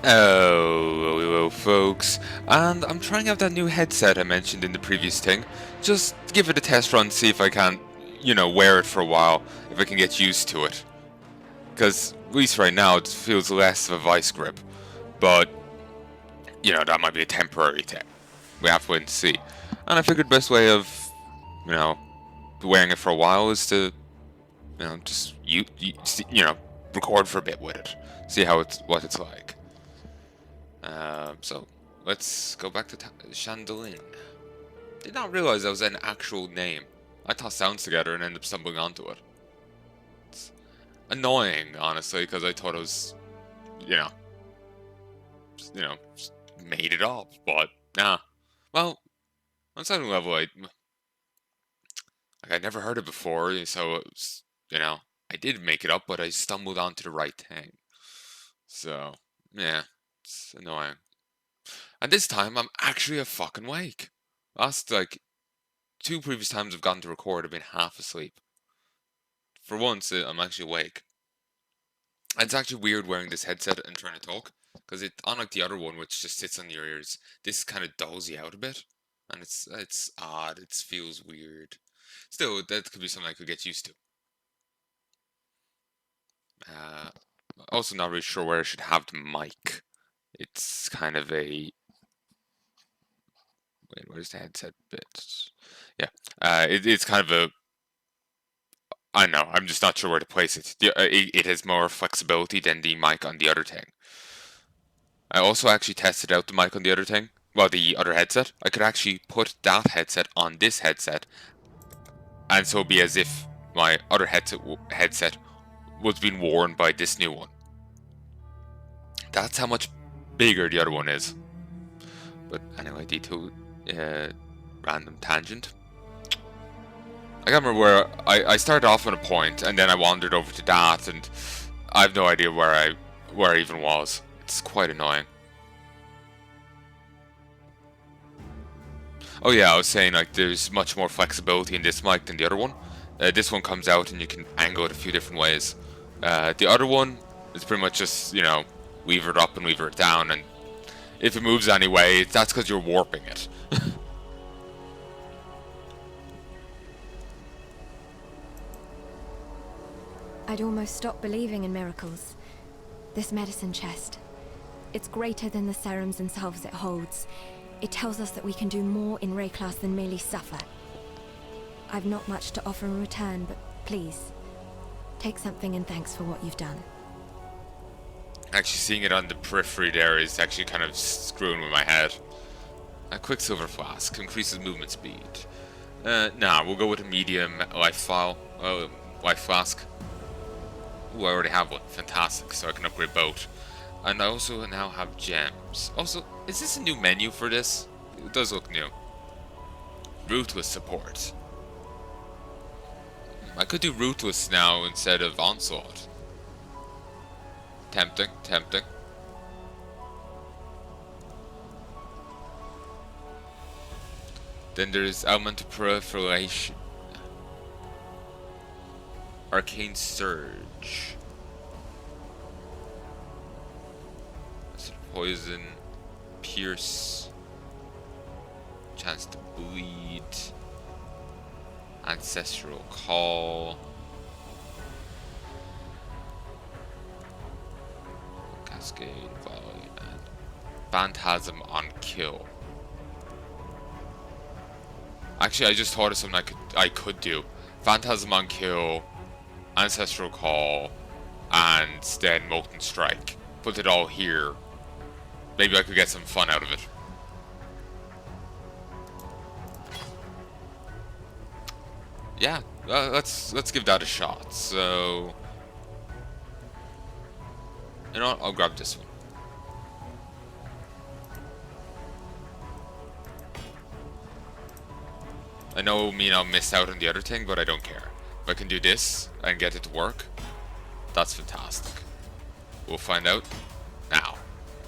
Oh, hello folks, and I'm trying out that new headset I mentioned in the previous thing. Just give it a test run, see if I can, wear it for a while, if I can get used to it. Because, at least right now, it feels less of a vice grip. But, that might be a temporary thing. We have to wait and see. And I figured the best way of, you know, wearing it for a while is to, just, record for a bit with it. See what it's like. So let's go back to Chandolin. Did not realize that was an actual name. I tossed sounds together and ended up stumbling onto it. It's annoying, honestly, because I thought it was, you know, just made it up. But nah. Well, on some level, I never heard it before, so it was, I did make it up, but I stumbled onto the right thing. So yeah, it's annoying. And this time, I'm actually a fucking wake. Last, two previous times I've gotten to record, I've been half asleep. For once, I'm actually awake. And it's actually weird wearing this headset and trying to talk, because unlike the other one, which just sits on your ears, this kind of dulls you out a bit, and it's odd. It feels weird. Still, that could be something I could get used to. Uh, Also, not really sure where I should have the mic. It's kind of a wait. Where's the headset bit? Yeah, it's kind of a I know. I'm just not sure where to place it. It has more flexibility than the mic on the other thing. I also actually tested out the mic on the other thing. Well, the other headset. I could actually put that headset on this headset, and so it'd be as if my other headset was being worn by this new one. That's how much bigger the other one is. But anyway, D2, random tangent. I can't remember where I started off on a point, and then I wandered over to that, and I have no idea where I even was. It's quite annoying. Oh yeah, I was saying there's much more flexibility in this mic than the other one. This one comes out and you can angle it a few different ways. The other one is pretty much just weaver it up and weaver it down, and if it moves anyway, that's because you're warping it. I'd almost stopped believing in miracles. This medicine chest. It's greater than the serums and salves it holds. It tells us that we can do more in Ray class than merely suffer. I've not much to offer in return, but please, take something and thanks for what you've done. Actually seeing it on the periphery there is actually kind of screwing with my head. A quicksilver flask increases movement speed. Nah, we'll go with a medium life flask. Ooh, I already have one. Fantastic, so I can upgrade both. And I also now have gems. Also, is this a new menu for this? It does look new. Ruthless support. I could do Ruthless now instead of Onslaught. Tempting, tempting. Then there's Element of Proliferation. Arcane Surge. Poison. Pierce. Chance to bleed. Ancestral Call. Cascade, Volley, and Phantasm on Kill. Actually, I just thought of something I could do. Phantasm on Kill, Ancestral Call, and then Molten Strike. Put it all here. Maybe I could get some fun out of it. Yeah, let's give that a shot. So, you know what? I'll grab this one. I know I'll miss out on the other thing, but I don't care. If I can do this and get it to work, that's fantastic. We'll find out now.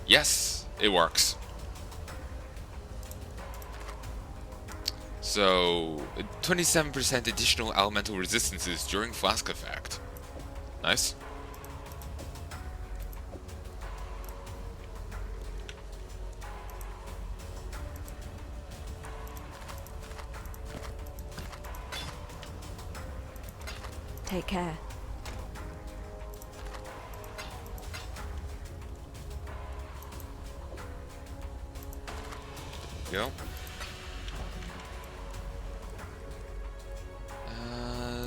Yes, it works. So, 27% additional elemental resistances during flask effect. Nice. Take care. Go.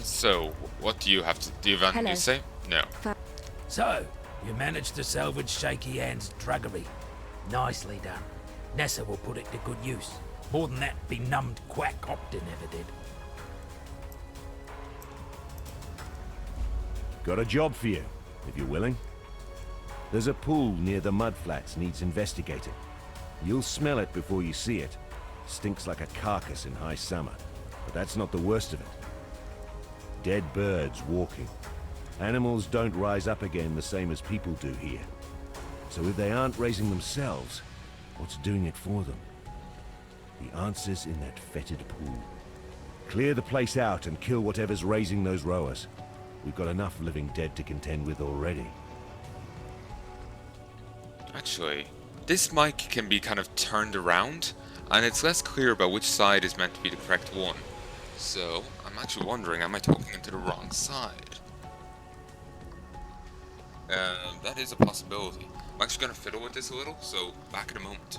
So, what do you have to... Do you have anything Hello. to say? No. So, you managed to salvage Shaky Hand's druggery. Nicely done. Nessa will put it to good use. More than that benumbed quack Optin ever did. Got a job for you, if you're willing. There's a pool near the mudflats needs investigating. You'll smell it before you see it. Stinks like a carcass in high summer, but that's not the worst of it. Dead birds walking. Animals don't rise up again the same as people do here. So if they aren't raising themselves, what's doing it for them? The answer's in that fetid pool. Clear the place out and kill whatever's raising those rowers. We've got enough living dead to contend with already. Actually, this mic can be kind of turned around, and it's less clear about which side is meant to be the correct one. So, I'm actually wondering, am I talking into the wrong side? That is a possibility. I'm actually going to fiddle with this a little, so back in a moment.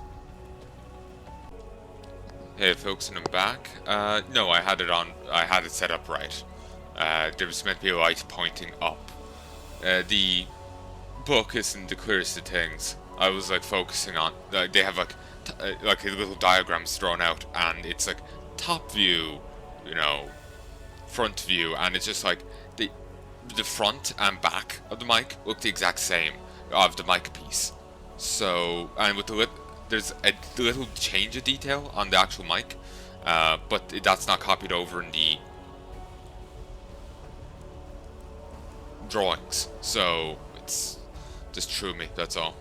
Hey folks, and I'm back. No, I had it set up right. There was meant to be a light pointing up. The book isn't the clearest of things. I was like focusing on, they have like little diagrams drawn out, and it's like top view, you know, front view, and it's just like the front and back of the mic look the exact same of the mic piece. So, and with there's a little change of detail on the actual mic, but that's not copied over in the drawings. So it's just threw me. That's all.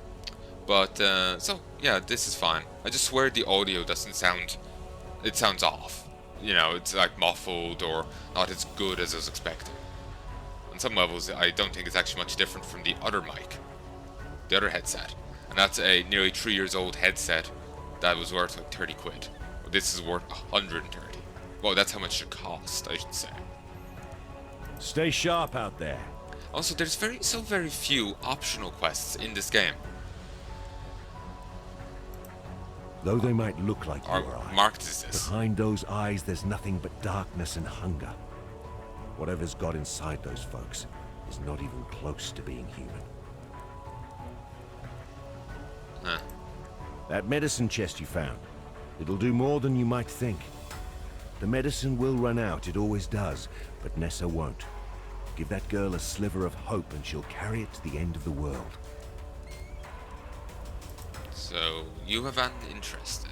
But so yeah, this is fine. I just swear the audio doesn't sound. It sounds off. You know, it's like muffled or not as good as I was expecting. On some levels, I don't think it's actually much different from the other mic, the other headset, and that's a nearly 3 years old headset that was worth like 30 quid. Well, this is worth 130. Well, that's how much it cost, I should say. Stay sharp out there. Also, there's very few optional quests in this game. Though they might look like Are your eyes, marked as this. behind those eyes there's nothing but darkness and hunger. Whatever's got inside those folks is not even close to being human. Huh. That medicine chest you found, it'll do more than you might think. The medicine will run out, it always does, but Nessa won't. Give that girl a sliver of hope and she'll carry it to the end of the world. So, you have an interesting.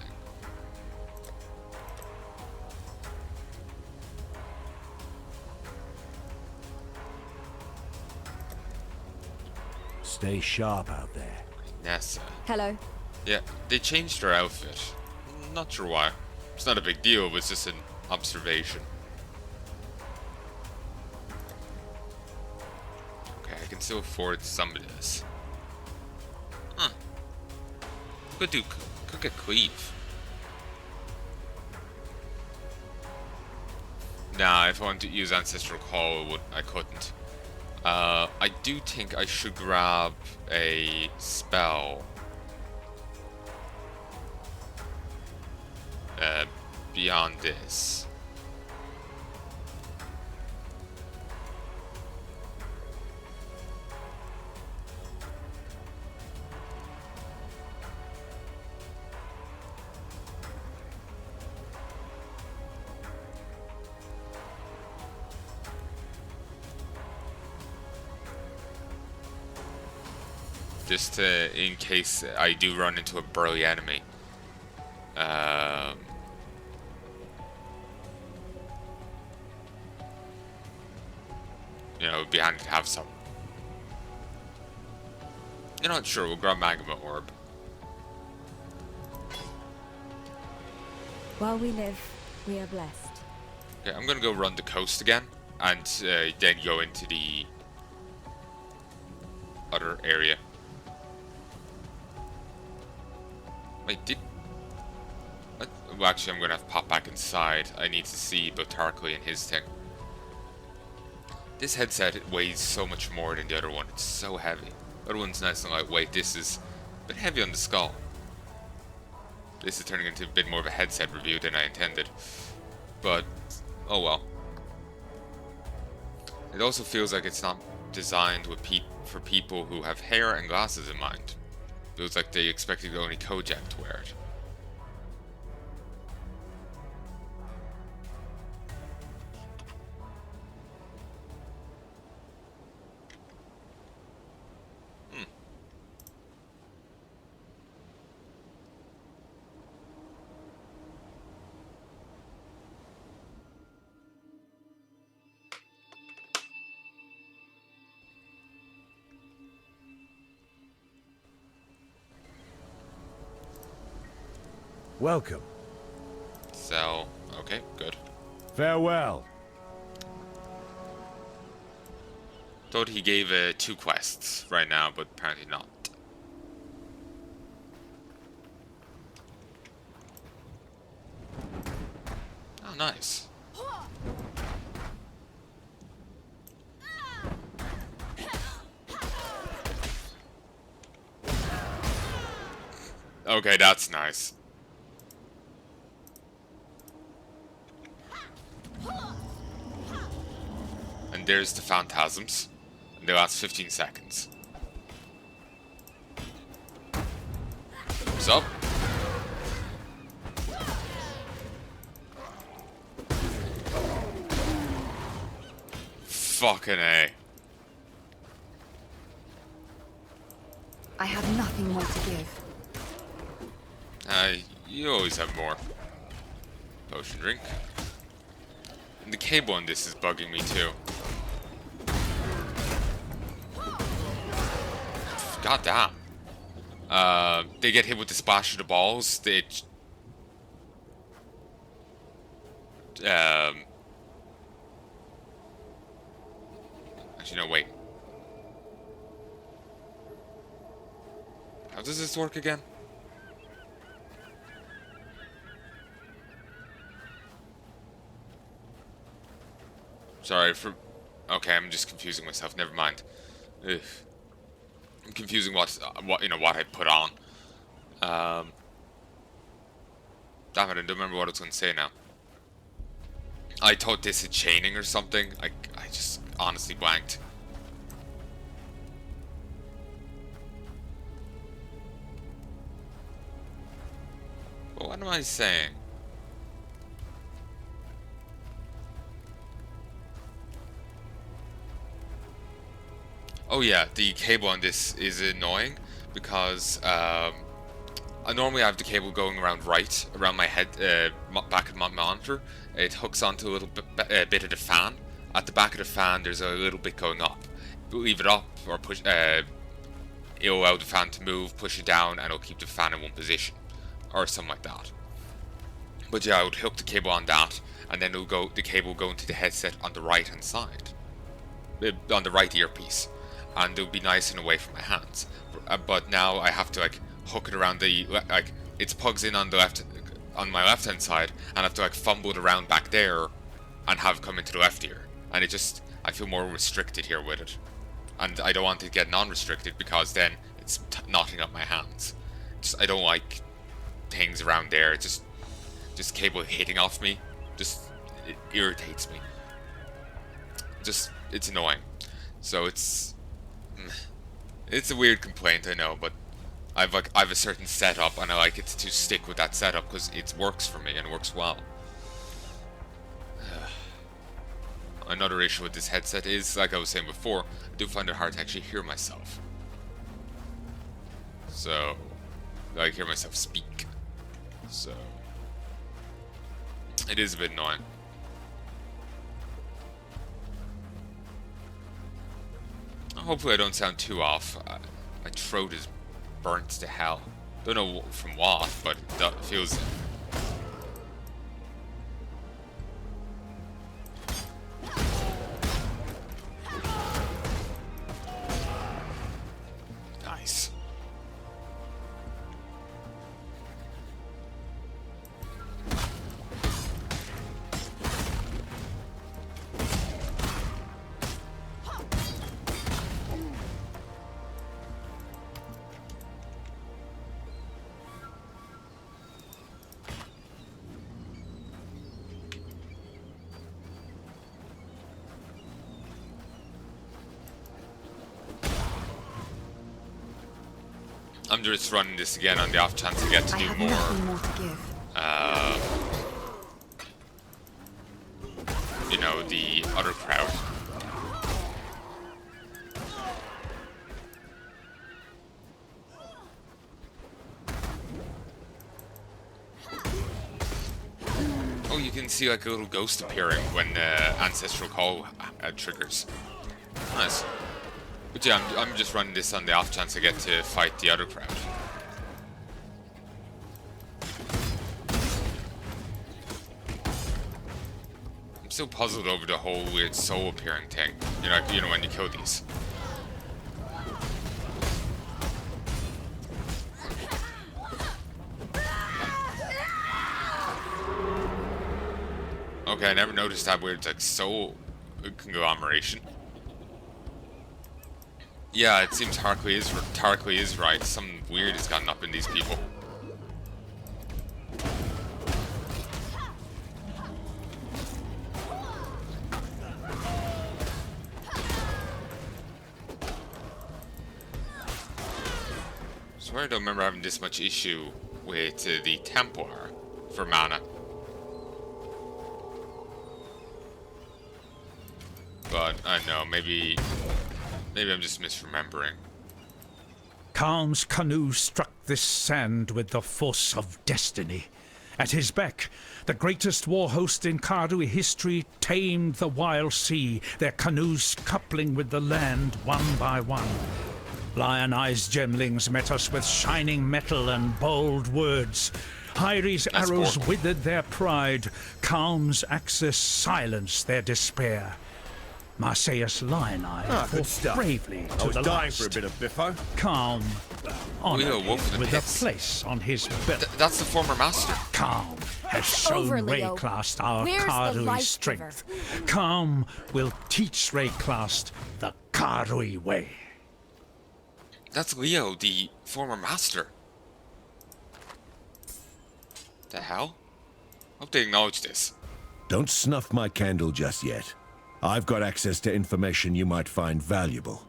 Stay sharp out there. Nessa. Hello. Yeah, they changed her outfit. Not sure why. It's not a big deal, it was just an observation. Okay, I can still afford some of this. Huh. Could get cleave. Nah, if I wanted to use Ancestral Call, I couldn't. I do think I should grab a spell. Beyond this. Just in case I do run into a burly enemy. You know, it'd be handy to have some. You're not sure, we'll grab Magma Orb. While we live, we are blessed. Okay, I'm gonna go run the coast again, and then go into the other area. Wait, well, actually, I'm gonna have to pop back inside. I need to see Botarkly and his thing. This headset weighs so much more than the other one. It's so heavy. The other one's nice and lightweight. This is a bit heavy on the skull. This is turning into a bit more of a headset review than I intended. But, oh well. It also feels like it's not designed for people who have hair and glasses in mind. Feels like they expected only Kojak to wear it. Welcome. So, okay, good. Farewell. Thought he gave 2 quests right now, but apparently not. Oh, nice. Okay, that's nice. And there's the phantasms. And they last 15 seconds. What's up? Fucking A. I have nothing more to give. You always have more. Potion drink. And the cable on this is bugging me too. God damn. They get hit with the splash of the balls. They actually no, wait. How does this work again? Sorry for... Okay, I'm just confusing myself. Never mind. Ugh. I'm confusing what I put on. Damn it, I don't remember what I was going to say now. I thought this is chaining or something. I just honestly blanked. But what am I saying? Oh yeah, the cable on this is annoying because normally I have the cable going around around my head, back of my monitor. It hooks onto a little bit of the fan. At the back of the fan, there's a little bit going up. Leave it up or push. It'll allow the fan to move, push it down, and it'll keep the fan in one position, or something like that. But yeah, I would hook the cable on that, and then the cable will go into the headset on the right hand side, on the right earpiece. And it'll be nice and away from my hands. But now I have to hook it around it plugs in on my left hand side, and I have to fumble it around back there and have it come into the left ear. And I feel more restricted here with it. And I don't want it to get non-restricted because then it's knotting up my hands. I don't like things around there. Just cable hitting off me. It irritates me. It's annoying. So it's a weird complaint, I know, but I've a certain setup, and I like it to stick with that setup because it works for me and it works well. Another issue with this headset is, like I was saying before, I do find it hard to actually hear myself. So, I hear myself speak. So, it is a bit annoying. Hopefully I don't sound too off. My throat is burnt to hell. Don't know from what, but it feels... Nice. I'm just running this again on the off chance I get to I do have more. nothing more to give. You know, the other crowd. Oh, you can see like a little ghost appearing when Ancestral Call triggers. Nice. But yeah, I'm just running this on the off chance I get to fight the other crowd. I'm still puzzled over the whole weird soul appearing thing. You know when you kill these. Okay, I never noticed that weird like soul conglomeration. Yeah, it seems Tarkley is right. Something weird has gotten up in these people. Swear I don't remember having this much issue with the Templar for mana. But I don't know, maybe I'm just misremembering. Kalm's canoe struck this sand with the force of destiny. At his beck, the greatest war host in Karui history tamed the wild sea, their canoes coupling with the land one by one. Lion-eyed gemlings met us with shining metal and bold words. Hyri's arrows withered their pride. Kalm's axes silenced their despair. Marseilles Lion-Eye fought bravely to the dying last. for a bit of biffo. Kalm honored Leo him woke from the with pits. a place on his belt. That's the former master. Kalm has shown Over, Leo. Rayclast our Where's the Karui life strength. Kalm will teach Rayclast the Karui way. That's Leo, the former master. The hell? Hope they acknowledge this. Don't snuff my candle just yet. I've got access to information you might find valuable.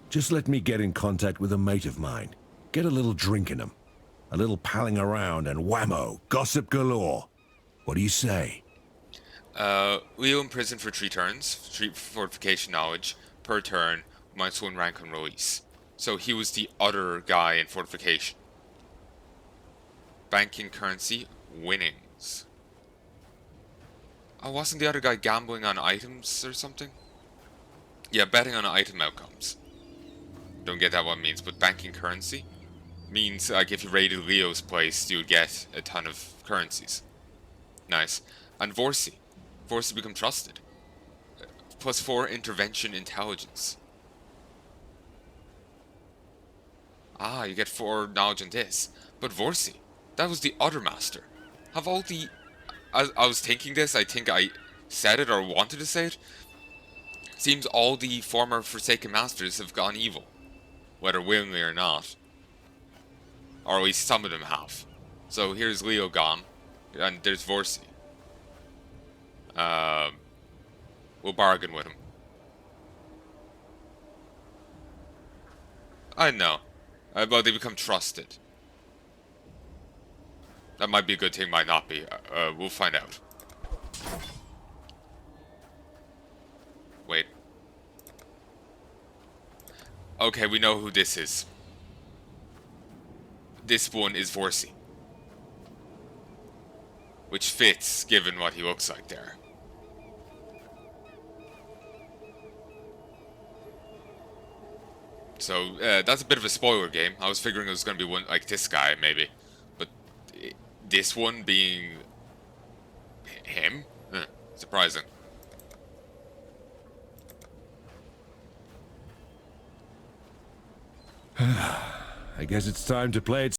Just let me get in contact with a mate of mine. Get a little drink in 'em. A little palling around and whammo, gossip galore. What do you say? Leo in prison for 3 turns, 3 fortification knowledge per turn, -1 rank on release. So he was the other guy in fortification. Banking currency, winnings. Oh, wasn't the other guy gambling on items or something? Yeah, betting on item outcomes. Don't get that what it means, but banking currency means like if you raided Leo's place, you would get a ton of currencies. Nice. And Vorsi. Vorsi become trusted. +4 intervention intelligence. Ah, you get 4 knowledge on this. But Vorsi, that was the other master. Have all the... I was thinking this, I think I said it or wanted to say it. Seems all the former Forsaken Masters have gone evil. Whether willingly or not. Or at least some of them have. So here's Leo gone. And there's Vorsi. We'll bargain with him. I know. But they become trusted. That might be a good thing, might not be. We'll find out. Wait. Okay, we know who this is. This one is Vorsi. Which fits, given what he looks like there. So, that's a bit of a spoiler game. I was figuring it was going to be one like this guy, maybe. But this one being... him? Surprising. I guess it's time to play it